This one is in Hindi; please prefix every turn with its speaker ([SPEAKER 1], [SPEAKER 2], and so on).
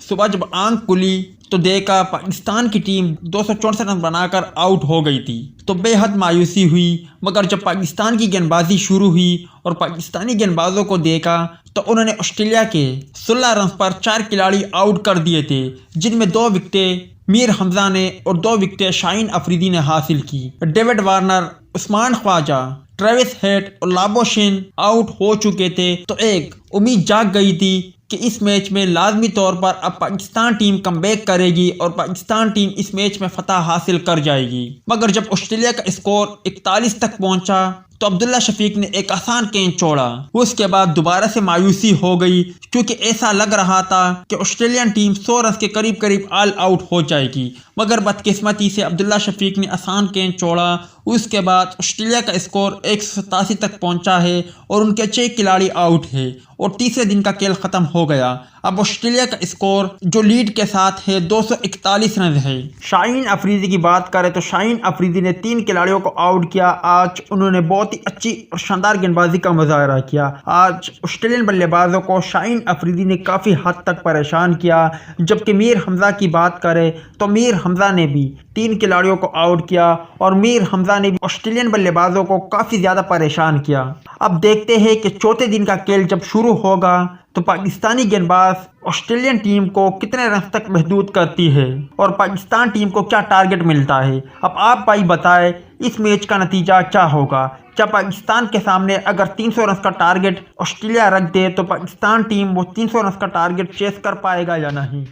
[SPEAKER 1] सुबह जब आंख खुली तो देखा पाकिस्तान की टीम 264 रन बनाकर आउट हो गई थी। तो बेहद मायूसी हुई, मगर जब पाकिस्तान की गेंदबाजी शुरू हुई और पाकिस्तानी गेंदबाजों को देखा तो उन्होंने ऑस्ट्रेलिया के 16 रन पर 4 खिलाड़ी आउट कर दिए थे, जिनमें 2 विकेटें मीर हमजा ने और 2 विकेटें शाहीन अफरीदी ने हासिल की। David Warner, Usman Khawaja, Travis Head और लाबोशिन आउट हो चुके थे। तो एक उम्मीद जाग गई थी कि इस मैच में लाजमी तौर पर अब पाकिस्तान टीम कमबैक करेगी और पाकिस्तान टीम इस मैच में फतह हासिल कर जाएगी। मगर जब ऑस्ट्रेलिया का स्कोर 41 तक पहुंचा तो अब्दुल्ला शफीक ने एक आसान गेंद छोड़ा। उसके बाद दोबारा से मायूसी हो गई, क्योंकि ऐसा लग रहा था कि ऑस्ट्रेलियन टीम 100 रन के करीब करीब ऑल आउट हो जाएगी। मगर बदकिस्मती से अब्दुल्ला शफीक ने आसान गेंद छोड़ा। उसके बाद ऑस्ट्रेलिया का स्कोर 187 तक पहुंचा है और उनके 6 खिलाड़ी आउट है और तीसरे दिन का खेल खत्म हो गया। अब ऑस्ट्रेलिया का स्कोर जो लीड के साथ है 241 रन है। शाहीन अफरीदी की बात करें तो शाहीन अफरीदी ने 3 खिलाड़ियों को आउट किया। आज उन्होंने बहुत ही अच्छी और शानदार गेंदबाजी का मुजाहरा किया। आज ऑस्ट्रेलियन बल्लेबाजों को शाहीन अफरीदी ने काफ़ी हद तक परेशान किया। जबकि मीर हमजा की बात करें तो मीर हमजा ने भी 3 खिलाड़ियों को आउट किया और मीर हमजा ने भी ऑस्ट्रेलियन बल्लेबाजों को काफ़ी ज़्यादा परेशान किया। अब देखते हैं कि चौथे दिन का खेल जब शुरू होगा तो पाकिस्तानी गेंदबाज ऑस्ट्रेलियन टीम को कितने रन तक महदूद करती है और पाकिस्तान टीम को क्या टारगेट मिलता है। अब आप भाई बताएं इस मैच का नतीजा क्या होगा। क्या पाकिस्तान के सामने अगर 300 रन का टारगेट ऑस्ट्रेलिया रख दे तो पाकिस्तान टीम वो 300 रन का टारगेट चेस कर पाएगा या नहीं।